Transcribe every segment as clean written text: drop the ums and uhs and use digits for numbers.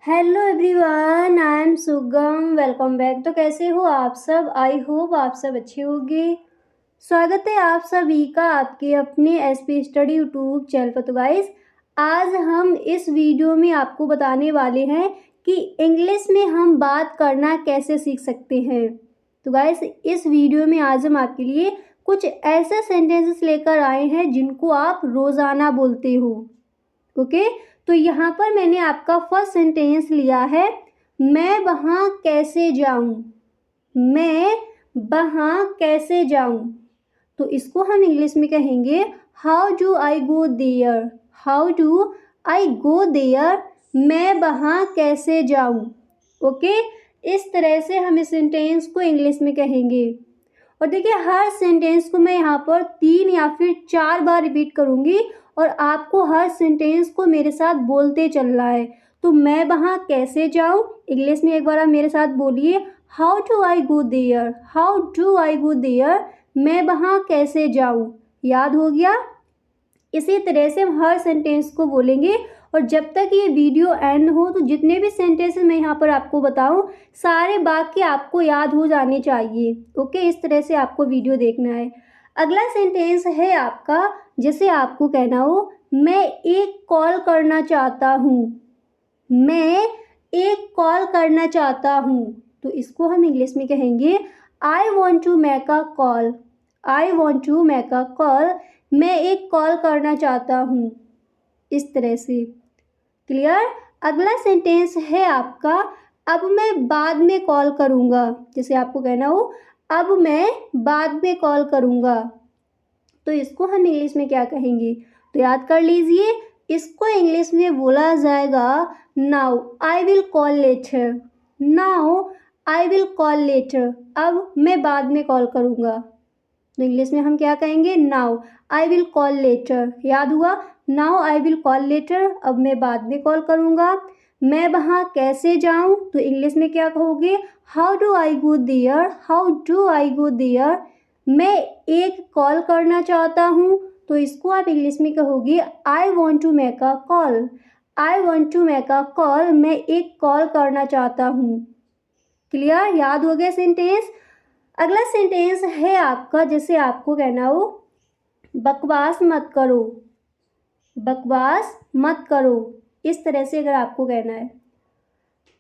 Hello everyone, I am सुगम। Welcome back. तो कैसे हो आप सब? आई होप आप सब अच्छे होंगे। स्वागत है आप सभी का आपके अपने एसपी स्टडी यूट्यूब चैनल पर। तो गाइस, आज हम इस वीडियो में आपको बताने वाले हैं कि इंग्लिश में हम बात करना कैसे सीख सकते हैं। तो गाइस, इस वीडियो में आज हम आपके लिए कुछ ऐसे सेंटेंसेस लेकर आए हैं जिनको आप रोज़ाना बोलते हो। ओके, तो यहाँ पर मैंने आपका फर्स्ट सेंटेंस लिया है, मैं वहाँ कैसे जाऊँ। मैं वहाँ कैसे जाऊँ, तो इसको हम इंग्लिश में कहेंगे how do I go there. How do I go there, मैं वहाँ कैसे जाऊँ। ओके, इस तरह से हम इस सेंटेंस को इंग्लिश में कहेंगे। और देखिए, हर सेंटेंस को मैं यहाँ पर 3 या फिर 4 बार रिपीट करूँगी और आपको हर सेंटेंस को मेरे साथ बोलते चलना है। तो मैं वहाँ कैसे जाऊँ, इंग्लिश में एक बार आप मेरे साथ बोलिए, how do I go there. How do I go there, मैं वहाँ कैसे जाऊँ। याद हो गया? इसी तरह से हम हर सेंटेंस को बोलेंगे और जब तक ये वीडियो एंड हो तो जितने भी सेंटेंसेस मैं यहाँ पर आपको बताऊँ, सारे वाक्य आपको याद हो जाने चाहिए। ओके, इस तरह से आपको वीडियो देखना है। अगला सेंटेंस है आपका, जैसे आपको कहना हो, मैं एक कॉल करना चाहता हूँ। मैं एक कॉल करना चाहता हूँ, तो इसको हम इंग्लिश में कहेंगे I want to make a call. I want to make a call, मैं एक कॉल करना चाहता हूँ। इस तरह से क्लियर। अगला सेंटेंस है आपका, अब मैं बाद में कॉल करूँगा। जैसे आपको कहना हो, अब मैं बाद में कॉल करूँगा, तो इसको हम इंग्लिश में क्या कहेंगे? तो याद कर लीजिए, इसको इंग्लिश में बोला जाएगा now I will call later. Now I will call later, अब मैं बाद में कॉल करूँगा। तो इंग्लिश में हम क्या कहेंगे? Now I will call later. याद हुआ? Now I will call later, अब मैं बाद में कॉल करूँगा। मैं वहाँ कैसे जाऊँ, तो इंग्लिश में क्या कहोगे? How do I go there. How do I go there, मैं एक कॉल करना चाहता हूँ, तो इसको आप इंग्लिश में कहोगे I want to make a call. I want to make a call, मैं एक कॉल करना चाहता हूँ। क्लियर? याद हो गया सेंटेंस? अगला सेंटेंस है आपका, जैसे आपको कहना हो, बकवास मत करो। बकवास मत करो, इस तरह से अगर आपको कहना है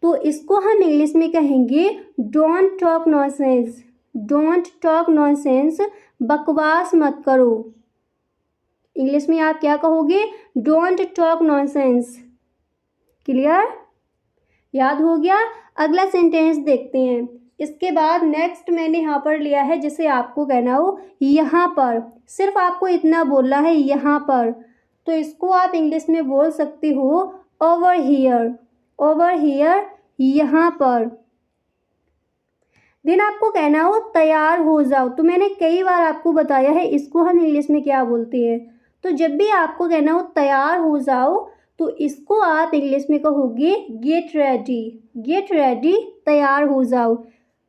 तो इसको हम इंग्लिश में कहेंगे don't talk nonsense. Don't talk nonsense, बकवास मत करो। इंग्लिश में आप क्या कहोगे? Don't talk nonsense. क्लियर? याद हो गया? अगला सेंटेंस देखते हैं। इसके बाद नेक्स्ट मैंने यहाँ पर लिया है, जैसे आपको कहना हो यहाँ पर, सिर्फ आपको इतना बोलना है यहाँ पर, तो इसको आप इंग्लिश में बोल सकते हो ओवर हियर। ओवर हियर, यहाँ पर। देन आपको कहना हो तैयार हो जाओ, तो मैंने कई बार आपको बताया है इसको हम इंग्लिश में क्या बोलते हैं। तो जब भी आपको कहना हो तैयार हो जाओ, तो इसको आप इंग्लिश में कहोगे गेट रेडी। गेट रेडी, तैयार हो जाओ।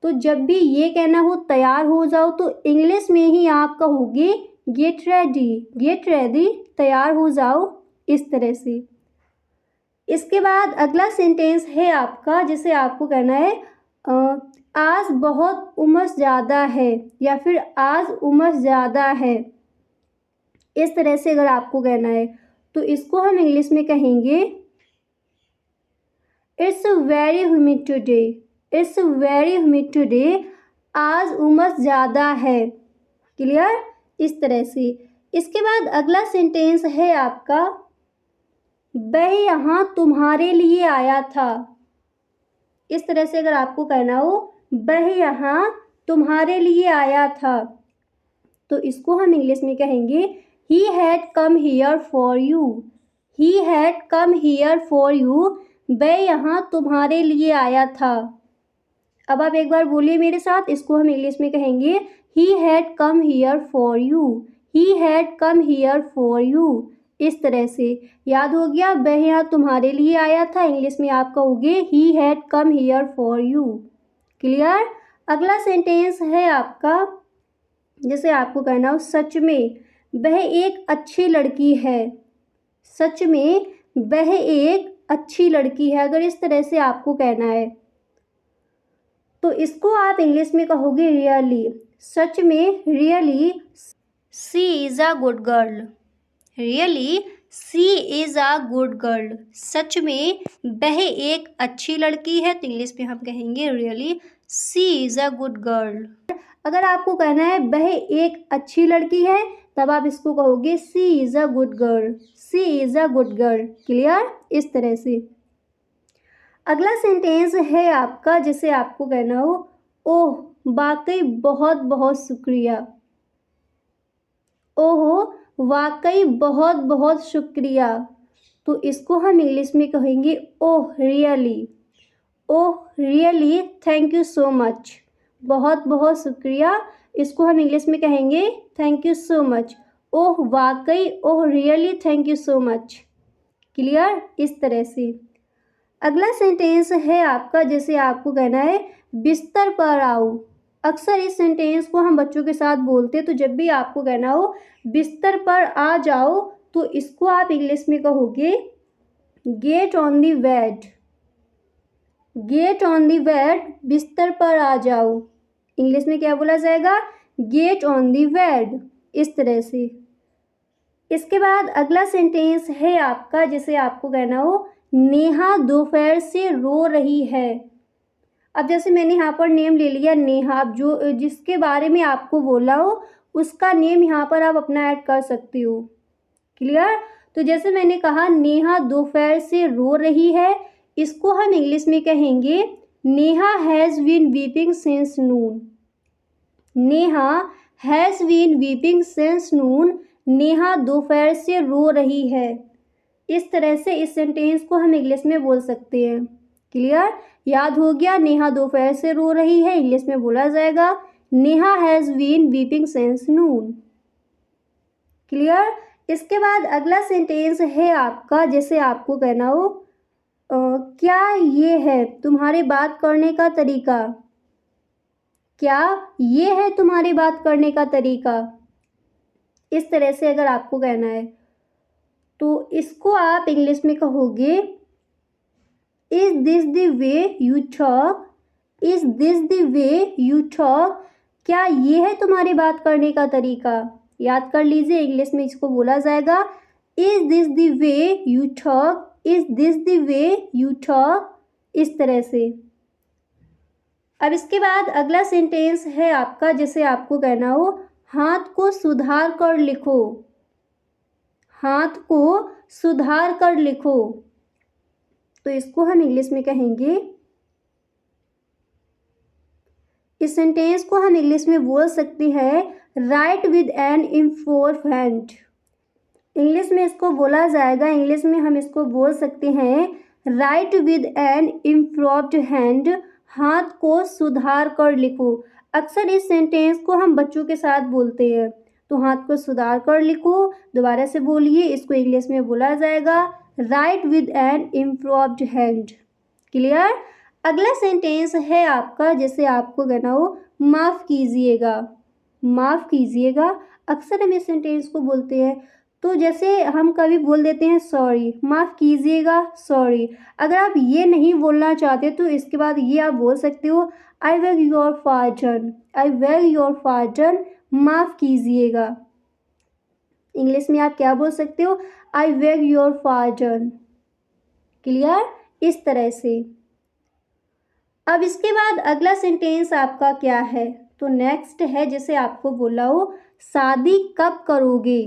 तो जब भी ये कहना हो तैयार हो जाओ, तो इंग्लिश में ही आप कहोगे गेट रेडी। गेट रेडी, तैयार हो जाओ। इस तरह से इसके बाद अगला सेंटेंस है आपका, जिसे आपको कहना है आज बहुत उमस ज़्यादा है, या फिर आज उमस ज़्यादा है। इस तरह से अगर आपको कहना है तो इसको हम इंग्लिश में कहेंगे it's very humid today. It's very humid today, आज उमस ज़्यादा है। क्लियर? इस तरह से। इसके बाद अगला सेंटेंस है आपका, वह यहाँ तुम्हारे लिए आया था। इस तरह से अगर आपको कहना हो वह यहाँ तुम्हारे लिए आया था, तो इसको हम इंग्लिश में कहेंगे he had come here for you. He had come here for you, वह यहाँ तुम्हारे लिए आया था। अब आप एक बार बोलिए मेरे साथ, इसको हम इंग्लिश में कहेंगे he had come here for you. He had come here for you. इस तरह से। याद हो गया? वह यहाँ तुम्हारे लिए आया था, इंग्लिश में आप कहोगे he had come here for you. Clear? अगला सेंटेंस है आपका, जैसे आपको कहना हो सच में वह एक अच्छी लड़की है। सच में वह एक अच्छी लड़की है, अगर इस तरह से आपको कहना है तो इसको आप इंग्लिश में कहोगे रियली, सच में, really she is a good girl, really she is a good girl, सच में वह एक अच्छी लड़की है, तो इंग्लिश में हम कहेंगे really she is a good girl. अगर आपको कहना है वह एक अच्छी लड़की है, तब आप इसको कहोगे she is a good girl, she is a good girl. Clear? इस तरह से। अगला सेंटेंस है आपका जिसे आपको कहना हो ओह वाकई बहुत बहुत शुक्रिया, ओह वाकई बहुत बहुत शुक्रिया, तो इसको हम इंग्लिश में कहेंगे oh really, oh really thank you so much, बहुत बहुत शुक्रिया, इसको हम इंग्लिश में कहेंगे थैंक यू सो मच। ओह वाकई, oh really thank you so much. Clear? इस तरह से। अगला सेंटेंस है आपका जिसे आपको कहना है बिस्तर पर आओ। अक्सर इस सेंटेंस को हम बच्चों के साथ बोलते हैं, तो जब भी आपको कहना हो बिस्तर पर आ जाओ, तो इसको आप इंग्लिश में कहोगे get on the bed, get on the bed, बिस्तर पर आ जाओ। इंग्लिश में क्या बोला जाएगा? Get on the bed. इस तरह से। इसके बाद अगला सेंटेंस है आपका जिसे आपको कहना हो नेहा दोपहर से रो रही है। अब जैसे मैंने यहाँ पर नेम ले लिया नेहा, अब जो जिसके बारे में आपको बोला हो उसका नेम यहाँ पर आप अपना ऐड कर सकते हो। क्लियर? तो जैसे मैंने कहा नेहा दोपहर से रो रही है, इसको हम इंग्लिश में कहेंगे Neha has been weeping since noon, Neha has been weeping since noon, Neha दोपहर से रो रही है। इस तरह से इस सेंटेंस को हम इंग्लिश में बोल सकते हैं। क्लियर? याद हो गया? नेहा दोपहर से रो रही है, इंग्लिश में बोला जाएगा Neha has been weeping since noon. Clear? इसके बाद अगला सेंटेंस है आपका जैसे आपको कहना हो क्या ये है तुम्हारी बात करने का तरीका, क्या ये है तुम्हारी बात करने का तरीका। इस तरह से अगर आपको कहना है तो इसको आप इंग्लिश में कहोगे is this the way you talk, is this the way you talk, क्या ये है तुम्हारी बात करने का तरीका। याद कर लीजिए, इंग्लिश में इसको बोला जाएगा is this the way you talk, is this the way you talk. इस तरह से। अब इसके बाद अगला सेंटेंस है आपका जिसे आपको कहना हो हाथ को सुधार कर लिखो, हाथ को सुधार कर लिखो, तो इसको हम इंग्लिश में कहेंगे, इस सेंटेंस को हम इंग्लिश में बोल सकते हैं right with N improved hand. English में इसको बोला जाएगा, इंग्लिश में हम इसको बोल सकते हैं right with N improved hand, हाथ को सुधार कर लिखो। अक्सर इस सेंटेंस को हम बच्चों के साथ बोलते हैं, तो हाथ को सुधार कर लिखो, दोबारा से बोलिए, इसको इंग्लिश में बोला जाएगा right with N improved hand. Clear? अगला सेंटेंस है आपका जैसे आपको कहना हो माफ़ कीजिएगा, माफ़ कीजिएगा। अक्सर हम इस सेंटेंस को बोलते हैं, तो जैसे हम कभी बोल देते हैं सॉरी, माफ़ कीजिएगा, सॉरी। अगर आप ये नहीं बोलना चाहते तो इसके बाद ये आप बोल सकते हो I beg your pardon, I beg your pardon, माफ़ कीजिएगा। इंग्लिश में आप क्या बोल सकते हो I beg your pardon. Clear? इस तरह से। अब इसके बाद अगला सेंटेंस आपका क्या है, तो नेक्स्ट है जैसे आपको बोला हो शादी कब करोगे,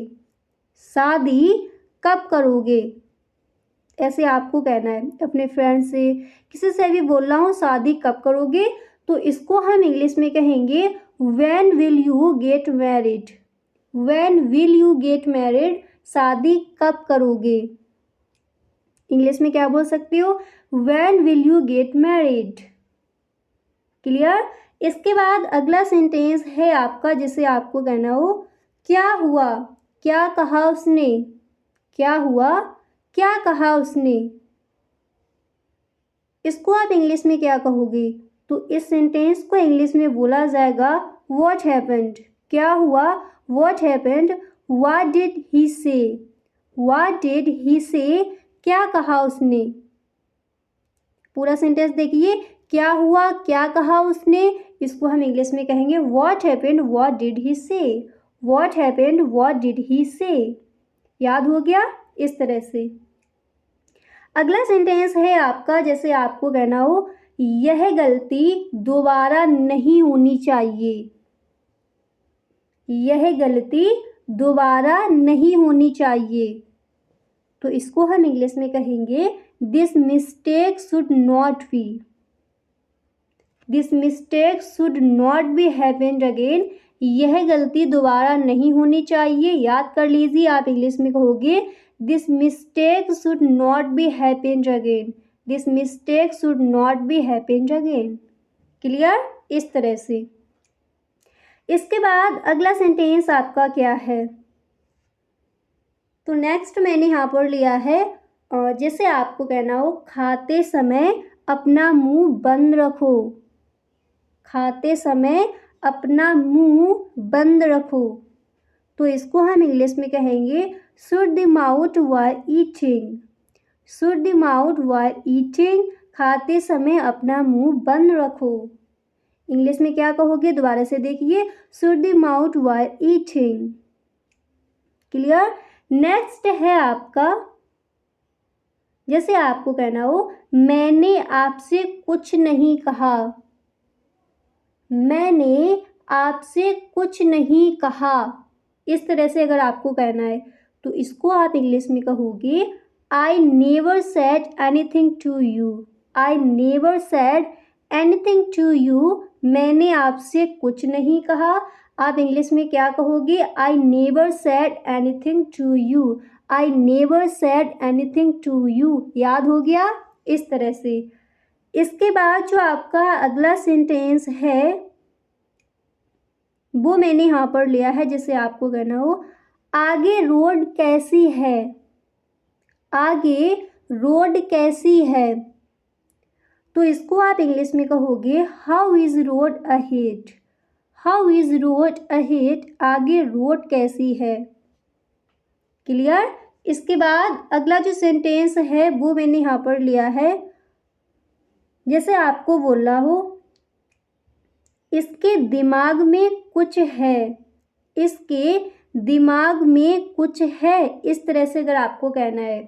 शादी कब करोगे, ऐसे आपको कहना है अपने फ्रेंड से, किसी से भी बोलना हो शादी कब करोगे, तो इसको हम इंग्लिश में कहेंगे when will you get married, when will you get married, शादी कब करोगे। इंग्लिश में क्या बोल सकते हो when will you get married. Clear? इसके बाद अगला सेंटेंस है आपका जिसे आपको कहना हो क्या हुआ, क्या कहा उसने, क्या हुआ, क्या कहा उसने। इसको आप इंग्लिश में क्या कहोगे, तो इस सेंटेंस को इंग्लिश में बोला जाएगा व्हाट हैपेंड, क्या हुआ, what happened, what did he say, what did he से, क्या कहा उसने। पूरा सेंटेंस देखिए, क्या हुआ, क्या कहा उसने, इसको हम इंग्लिश में कहेंगे what happened, what did he say. What happened, what did he say. याद हो गया? इस तरह से। अगला सेंटेंस है आपका, जैसे आपको कहना हो यह गलती दोबारा नहीं होनी चाहिए। यह गलती दोबारा नहीं होनी चाहिए, तो इसको हम इंग्लिश में कहेंगे this mistake should not be. This mistake should not be happened again. यह गलती दोबारा नहीं होनी चाहिए। याद कर लीजिए, आप इंग्लिश में कहोगे this mistake should not be happened again. This mistake should not be happened again. Clear? इस तरह से। इसके बाद अगला सेंटेंस आपका क्या है? तो नेक्स्ट मैंने यहाँ पर लिया है, जैसे आपको कहना हो खाते समय अपना मुंह बंद रखो। खाते समय अपना मुंह बंद रखो, तो इसको हम इंग्लिश में कहेंगे shut the mouth while eating. Shut the mouth while eating. खाते समय अपना मुंह बंद रखो। इंग्लिश में क्या कहोगे? दोबारा से देखिए, shut the mouth while eating. Clear? Next है आपका, जैसे आपको कहना हो मैंने आपसे कुछ नहीं कहा। मैंने आपसे कुछ नहीं कहा। इस तरह से अगर आपको कहना है तो इसको आप इंग्लिश में कहोगे I never said anything to you. I never said anything to you. मैंने आपसे कुछ नहीं कहा। आप इंग्लिश में क्या कहोगे? I never said anything to you. I never said anything to you. याद हो गया? इस तरह से। इसके बाद जो आपका अगला सेंटेंस है वो मैंने यहाँ पर लिया है, जैसे आपको कहना हो आगे रोड कैसी है। आगे रोड कैसी है, तो इसको आप इंग्लिश में कहोगे how is road ahead. How is road ahead. आगे रोड कैसी है। क्लियर? इसके बाद अगला जो सेंटेंस है वो मैंने यहाँ पर लिया है, जैसे आपको बोलना हो इसके दिमाग में कुछ है। इसके दिमाग में कुछ है। इस तरह से अगर आपको कहना है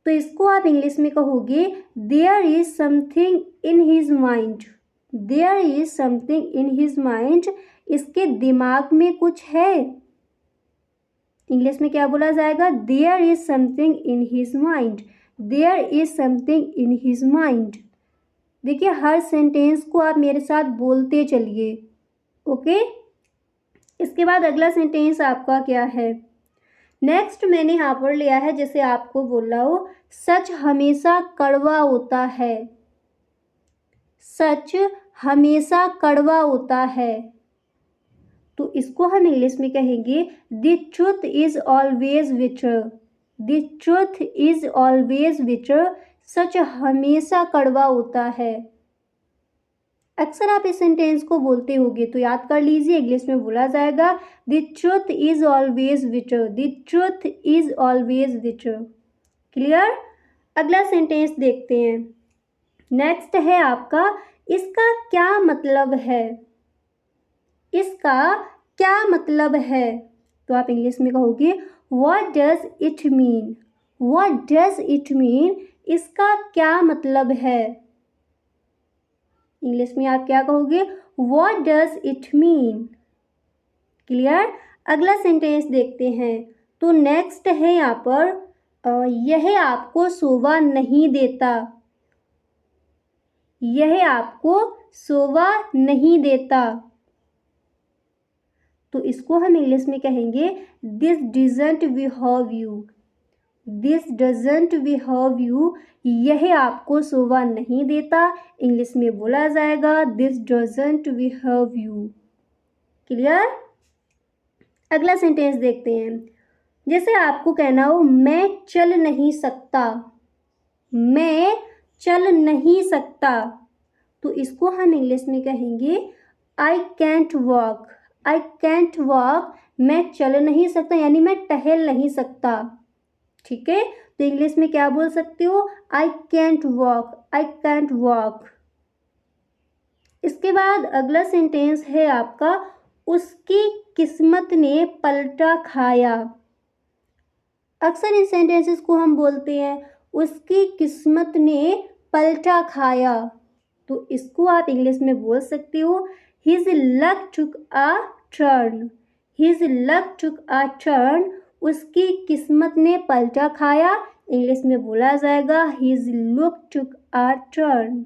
तो इसको आप इंग्लिश में कहोगे there is something in his mind. There is something in his mind. इसके दिमाग में कुछ है। इंग्लिश में क्या बोला जाएगा? There is something in his mind. There is something in his mind. देखिए, हर सेंटेंस को आप मेरे साथ बोलते चलिए। ओके? इसके बाद अगला सेंटेंस आपका क्या है? नेक्स्ट मैंने यहाँ पर लिया है, जैसे आपको बोल रहा हो सच हमेशा कड़वा होता है। सच हमेशा कड़वा होता है, तो इसको हम इंग्लिश में कहेंगे the truth is always bitter. The truth is always bitter. सच हमेशा कड़वा होता है। अक्सर आप इस सेंटेंस को बोलते होंगे, तो याद कर लीजिए, इंग्लिश में बोला जाएगा the truth is always bitter. The truth is always bitter. Clear? अगला सेंटेंस देखते हैं। नेक्स्ट है आपका इसका क्या मतलब है। इसका क्या मतलब है, तो आप इंग्लिश में कहोगे what does it mean. What does it mean. इसका क्या मतलब है। इंग्लिश में आप क्या कहोगे? What does it mean. Clear? अगला सेंटेंस देखते हैं। तो नेक्स्ट है यहाँ पर यह आपको शोभा नहीं देता। यह आपको शोभा नहीं देता, तो इसको हम इंग्लिश में कहेंगे this doesn't behave you. This doesn't behave you. यह आपको शोभा नहीं देता। इंग्लिश में बोला जाएगा this doesn't behave you. Clear? अगला सेंटेंस देखते हैं। जैसे आपको कहना हो मैं चल नहीं सकता। मैं चल नहीं सकता, तो इसको हम इंग्लिश में कहेंगे I can't walk. I can't walk. मैं चल नहीं सकता यानी मैं टहल नहीं सकता। ठीक है? तो इंग्लिश में क्या बोल सकते हो? I can't walk. I can't walk. इसके बाद अगला सेंटेंस है आपका, उसकी किस्मत ने पलटा खाया। अक्सर इन सेंटेंसेस को हम बोलते हैं उसकी किस्मत ने पलटा खाया, तो इसको आप इंग्लिश में बोल सकते हो his luck took a turn. His luck took a turn, उसकी किस्मत ने पलटा खाया। इंग्लिश में बोला जाएगा his luck took a turn.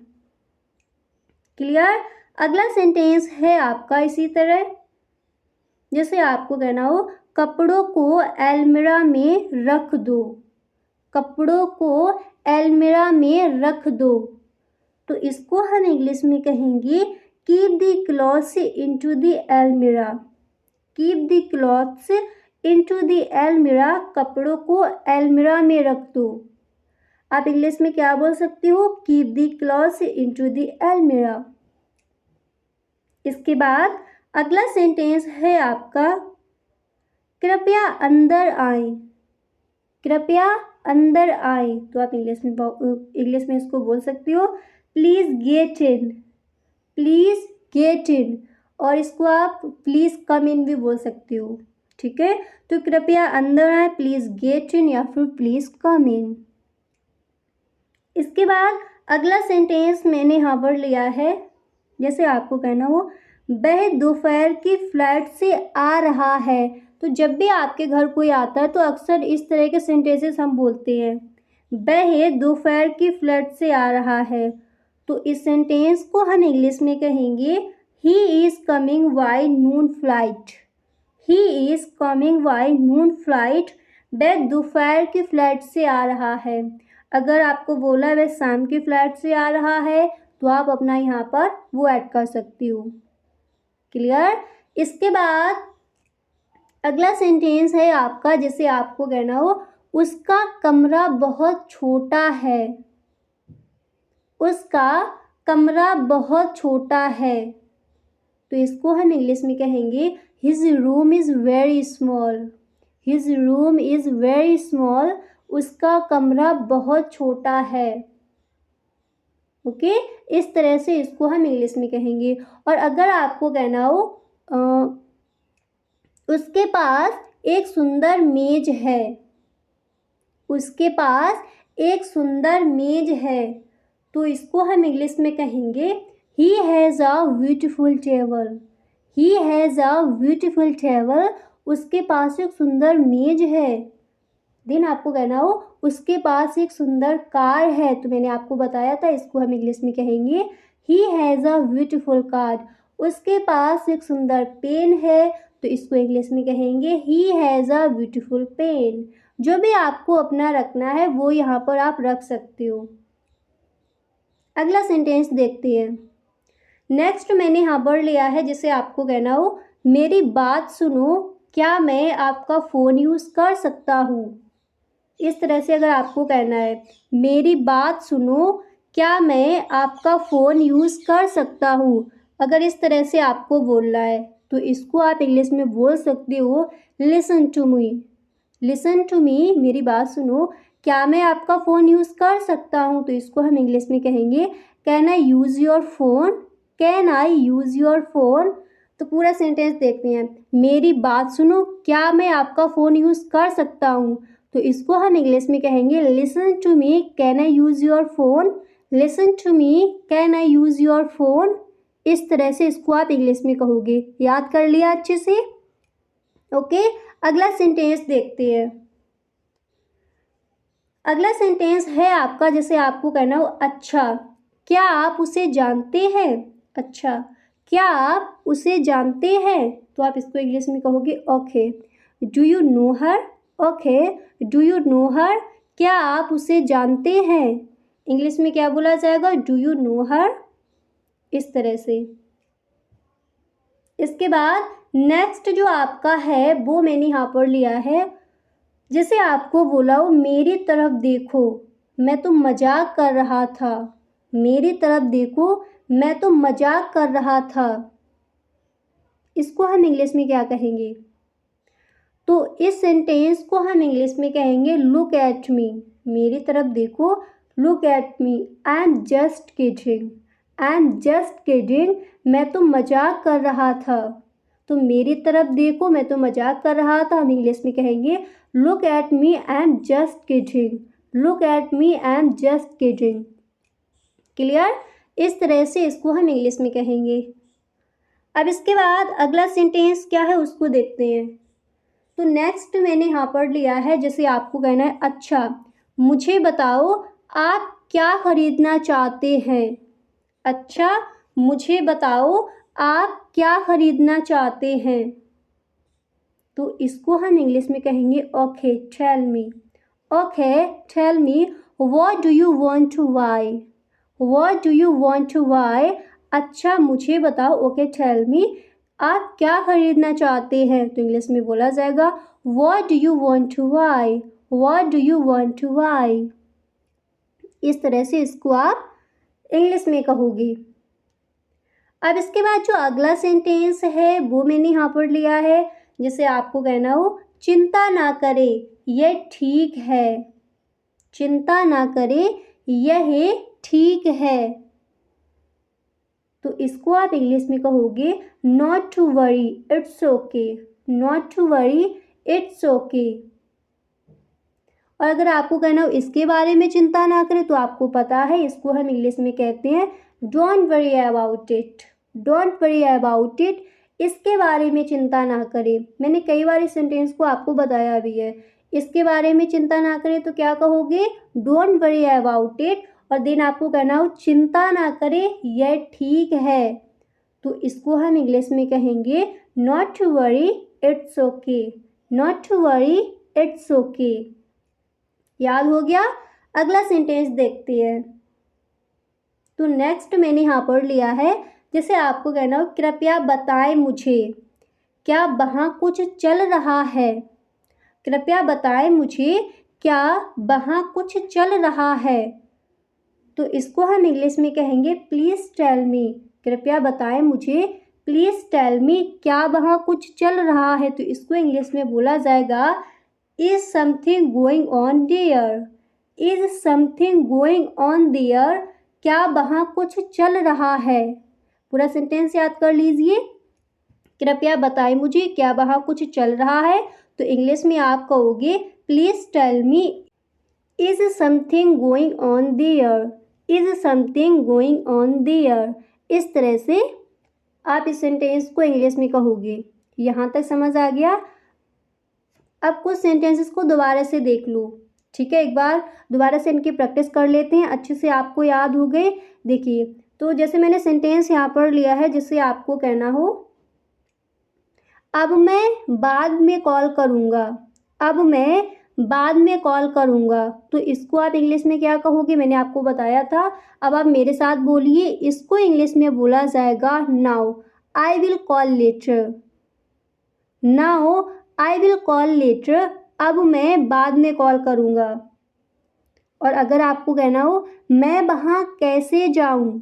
Clear. अगला सेंटेंस है आपका इसी तरह, जैसे आपको कहना हो कपड़ों को अलमीरा में रख दो। कपड़ों को अलमीरा में रख दो, तो इसको हम इंग्लिश में कहेंगे keep the clothes into the almirah. Keep the clothes into the almirah, कपड़ों को अलमीरा में रख दो। आप इंग्लिश में क्या बोल सकते हो, keep the clothes into the अलमीरा। इसके बाद अगला सेंटेंस है आपका, कृपया अंदर आए। कृपया अंदर आए, तो आप इंग्लिश में इसको बोल सकते हो please get in. Please get in, और इसको आप प्लीज कम इन भी बोल सकते हो। ठीक है, तो कृपया अंदर आए, प्लीज गेट इन या फिर प्लीज कम इन। इसके बाद अगला सेंटेंस मैंने यहाँ पर लिया है, जैसे आपको कहना हो वह दोपहर की फ्लाइट से आ रहा है। तो जब भी आपके घर कोई आता है तो अक्सर इस तरह के सेंटेंसेस हम बोलते हैं, वह दोपहर की फ्लाइट से आ रहा है। तो इस सेंटेंस को हम इंग्लिश में कहेंगे he is coming by noon flight. He is coming by noon flight, वह दोपहर की फ्लाइट से आ रहा है। अगर आपको बोला वह शाम की फ्लाइट से आ रहा है, तो आप अपना यहाँ पर वो ऐड कर सकती हो। क्लियर। इसके बाद अगला सेंटेंस है आपका, जैसे आपको कहना हो उसका कमरा बहुत छोटा है। उसका कमरा बहुत छोटा है, तो इसको हम इंग्लिश में कहेंगे his room is very small. His room is very small, उसका कमरा बहुत छोटा है। ओके, इस तरह से इसको हम इंग्लिश में कहेंगे। और अगर आपको कहना हो उसके पास एक सुंदर मेज है। उसके पास एक सुंदर मेज है, तो इसको हम इंग्लिश में कहेंगे he has a beautiful table. He has a beautiful table, उसके पास एक सुंदर मेज है। देन आपको कहना हो उसके पास एक सुंदर कार है, तो मैंने आपको बताया था इसको हम इंग्लिश में कहेंगे he has a beautiful car. उसके पास एक सुंदर पेन है, तो इसको इंग्लिश में कहेंगे he has a beautiful pen. जो भी आपको अपना रखना है वो यहाँ पर आप रख सकते हो। अगला सेंटेंस देखते हैं। नेक्स्ट मैंने यहाँ पर लिया है, जिसे आपको कहना हो मेरी बात सुनो, क्या मैं आपका फ़ोन यूज़ कर सकता हूँ। इस तरह से अगर आपको कहना है मेरी बात सुनो, क्या मैं आपका फ़ोन यूज़ कर सकता हूँ, अगर इस तरह से आपको बोलना है, तो इसको आप इंग्लिश में बोल सकते हो listen to me. Listen to me, मेरी बात सुनो, क्या मैं आपका फ़ोन यूज़ कर सकता हूँ, तो इसको हम इंग्लिश में कहेंगे can I use your phone. Can I use your phone. तो पूरा सेंटेंस देखते हैं, मेरी बात सुनो, क्या मैं आपका फ़ोन यूज़ कर सकता हूँ, तो इसको हम इंग्लिश में कहेंगे listen to me, can I use your phone. Listen to me, can I use your phone. इस तरह से इसको आप इंग्लिश में कहोगे। याद कर लिया अच्छे से। ओके, अगला सेंटेंस देखते हैं। अगला सेंटेंस है आपका, जैसे आपको कहना हो अच्छा, क्या आप उसे जानते हैं। अच्छा, क्या आप उसे जानते हैं, तो आप इसको इंग्लिश में कहोगे okay. Do you know her. Okay, do you know her, क्या आप उसे जानते हैं। इंग्लिश में क्या बोला जाएगा, डू यू नो हर। इस तरह से। इसके बाद नेक्स्ट जो आपका है वो मैंने यहाँ पर लिया है, जैसे आपको बोला हो मेरी तरफ देखो, मैं तो मजाक कर रहा था। मेरी तरफ देखो, मैं तो मजाक कर रहा था। इसको हम इंग्लिश में क्या कहेंगे, तो इस सेंटेंस को हम इंग्लिश में कहेंगे लुक एट मी। मेरी तरफ देखो, look at me, I am just kidding, I am just kidding, मैं तो मजाक कर रहा था, तो मेरी तरफ देखो, मैं तो मजाक कर रहा था। हम इंग्लिश में कहेंगे look at me, I am just kidding, look at me, I am just kidding. Clear? इस तरह से इसको हम इंग्लिश में कहेंगे। अब इसके बाद अगला सेंटेंस क्या है उसको देखते हैं। तो नेक्स्ट मैंने यहाँ पर लिया है, जैसे आपको कहना है अच्छा मुझे बताओ आप क्या खरीदना चाहते हैं। अच्छा मुझे बताओ आप क्या खरीदना चाहते हैं। तो इसको हम इंग्लिश में कहेंगे okay tell me, okay tell me what do you want to buy, what do you want to buy. अच्छा मुझे बताओ, ओके टेल मी आप क्या खरीदना चाहते हैं। तो इंग्लिश में बोला जाएगा what do you want to buy, what do you want to buy. इस तरह से इसको आप इंग्लिश में कहोगे। अब इसके बाद जो अगला सेंटेंस है वो मैंने यहाँ पर लिया है, जैसे आपको कहना हो चिंता ना करे यह ठीक है, चिंता ना करे यह ठीक है। तो इसको आप इंग्लिश में कहोगे not to worry it's okay, not to worry it's okay. और अगर आपको कहना हो इसके बारे में चिंता ना करें, तो आपको पता है इसको हम इंग्लिश में कहते हैं don't worry about it, don't worry about it, इसके बारे में चिंता ना करें। मैंने कई बार इस सेंटेंस को आपको बताया भी है। इसके बारे में चिंता ना करें तो क्या कहोगे डोंट वरी अबाउट इट, और देन आपको कहना हो चिंता ना करें यह ठीक है। तो इसको हम इंग्लिश में कहेंगे not to worry it's okay, not to worry it's okay. याद हो गया? अगला सेंटेंस देखते हैं। तो नेक्स्ट मैंने यहाँ पर लिया है, जैसे आपको कहना हो कृपया बताएं मुझे क्या वहाँ कुछ चल रहा है, कृपया बताएं मुझे क्या वहाँ कुछ चल रहा है। तो इसको हम इंग्लिश में कहेंगे प्लीज़ टेल मी, कृपया बताएं मुझे प्लीज़ टेल मी क्या वहाँ कुछ चल रहा है। तो इसको इंग्लिश में बोला जाएगा is something going on there, is something going on there, क्या वहाँ कुछ चल रहा है। पूरा सेंटेंस याद कर लीजिए, कृपया बताएं मुझे क्या वहाँ कुछ चल रहा है। तो इंग्लिश में आप कहोगे please tell me is something going on there, is something going on there. इस तरह से आप इस सेंटेंस को इंग्लिश में कहोगे। यहाँ तक समझ आ गया? अब कुछ सेंटेंसेस को दोबारा से देख लो, ठीक है? एक बार दोबारा से इनकी प्रैक्टिस कर लेते हैं, अच्छे से आपको याद हो गए। देखिए, तो जैसे मैंने सेंटेंस यहाँ पर लिया है, जिससे आपको कहना हो अब मैं बाद में कॉल करूँगा, अब मैं बाद में कॉल करूँगा। तो इसको आप इंग्लिश में क्या कहोगे, मैंने आपको बताया था। अब आप मेरे साथ बोलिए, इसको इंग्लिश में बोला जाएगा now I will call later, now I will call later, अब मैं बाद में कॉल करूँगा। और अगर आपको कहना हो मैं वहाँ कैसे जाऊँ,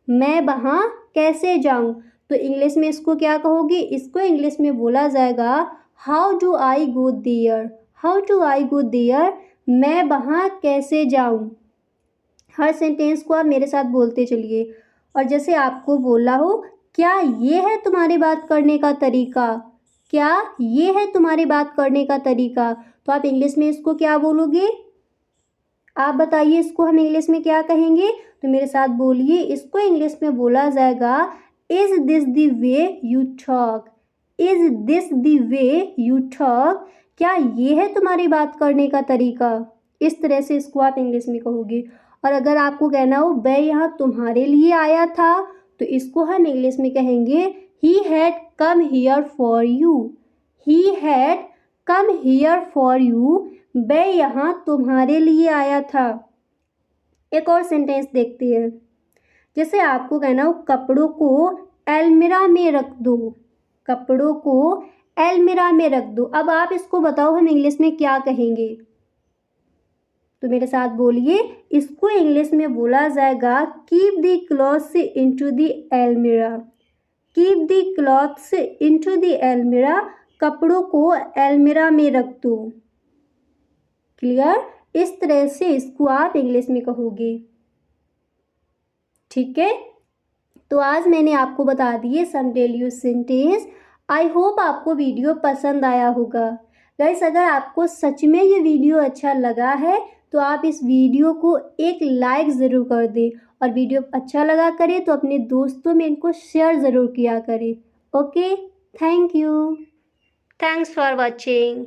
मैं वहाँ कैसे जाऊँ, तो इंग्लिश में इसको क्या कहोगे, इसको इंग्लिश में बोला जाएगा how do I go there, how do I go there, मैं वहाँ कैसे जाऊँ। हर सेंटेंस को आप मेरे साथ बोलते चलिए। और जैसे आपको बोला हो क्या ये है तुम्हारी बात करने का तरीका, क्या ये है तुम्हारी बात करने का तरीका, तो आप इंग्लिश में इसको क्या बोलोगे, आप बताइए इसको हम इंग्लिश में क्या कहेंगे। तो मेरे साथ बोलिए, इसको इंग्लिश में बोला जाएगा is this the way you talk, is this the way you talk, क्या ये है तुम्हारी बात करने का तरीका। इस तरह से इसको आप इंग्लिश में कहोगे। और अगर आपको कहना हो मैं यहाँ तुम्हारे लिए आया था, तो इसको हम इंग्लिश में कहेंगे he had come here for you, he had come here for you, मैं यहाँ तुम्हारे लिए आया था। एक और सेंटेंस देखते हैं, जैसे आपको कहना हो कपड़ों को अलमीरा में रख दो, कपड़ों को अलमीरा में रख दो। अब आप इसको बताओ हम इंग्लिश में क्या कहेंगे, तो मेरे साथ बोलिए, इसको इंग्लिश में बोला जाएगा keep the clothes into the almirah, keep the clothes into the almirah, कपड़ों को अलमीरा में रख दो। क्लियर? इस तरह से इसको आप इंग्लिश में कहोगे। ठीक है, तो आज मैंने आपको बता दिए some daily use sentence. I hope आपको वीडियो पसंद आया होगा। गाइस, अगर आपको सच में ये वीडियो अच्छा लगा है तो आप इस वीडियो को एक लाइक ज़रूर कर दें, और वीडियो अच्छा लगा करें तो अपने दोस्तों में इनको शेयर ज़रूर किया करें। Okay, thank you, thanks for watching.